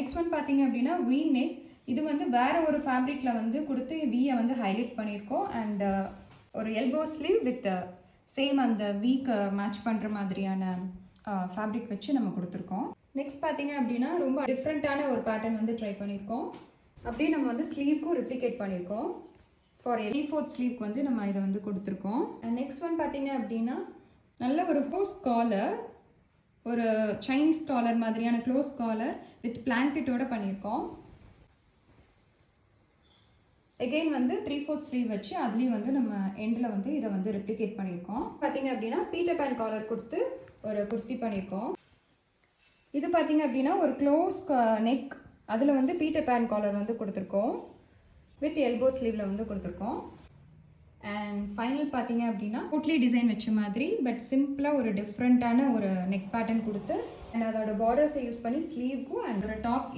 Next one பார்த்தீங்க அப்படின்னா வீ நெக். இது வந்து வேறு ஒரு ஃபேப்ரிக்கில் வந்து கொடுத்து வீயை வந்து ஹைலைட் பண்ணியிருக்கோம். அண்ட் ஒரு எல்போ ஸ்லீவ் வித் சேம் அந்த வீக்கு மேட்ச் பண்ணுற மாதிரியான ஃபேப்ரிக் வச்சு நம்ம கொடுத்துருக்கோம். நெக்ஸ்ட் பார்த்தீங்க அப்படின்னா ரொம்ப டிஃப்ரெண்ட்டான ஒரு பேட்டர்ன் வந்து ட்ரை பண்ணியிருக்கோம். அப்படியே நம்ம வந்து ஸ்லீவ்க்கும் ரிப்ளிகேட் பண்ணியிருக்கோம். ஃபார் 3/4 ஸ்லீவ்க்கு வந்து நம்ம இதை வந்து கொடுத்துருக்கோம். அண்ட் நெக்ஸ்ட் ஒன் பார்த்தீங்க அப்படின்னா நல்ல ஒரு ஹோஸ் காலர், ஒரு சைனீஸ் காலர் மாதிரியான க்ளோஸ் காலர் வித் பிளாங்கெட்டோட பண்ணியிருக்கோம். எகெயின் வந்து 3/4 ஸ்லீவ் வச்சு அதுலேயும் வந்து நம்ம எண்டில் வந்து இதை வந்து ரெப்ளிகேட் பண்ணியிருக்கோம். பார்த்தீங்க அப்படின்னா பீட்டர் பேன் காலர் கொடுத்து ஒரு குர்த்தி பண்ணியிருக்கோம். இது பார்த்தீங்க அப்படின்னா ஒரு க்ளோஸ் நெக், அதில் வந்து பீட்டர் பேன் காலர் வந்து கொடுத்துருக்கோம். வித் எல்போ ஸ்லீவில் வந்து கொடுத்துருக்கோம். அண்ட் ஃபைனல் பார்த்தீங்க அப்படின்னா குட்லி டிசைன் வச்ச மாதிரி பட் சிம்பிளாக ஒரு டிஃப்ரெண்ட்டான ஒரு நெக் பேட்டர்ன் கொடுத்து அண்ட் அதோட பார்டர்ஸை யூஸ் பண்ணி ஸ்லீவ்க்கும் அண்ட் ஒரு டாப்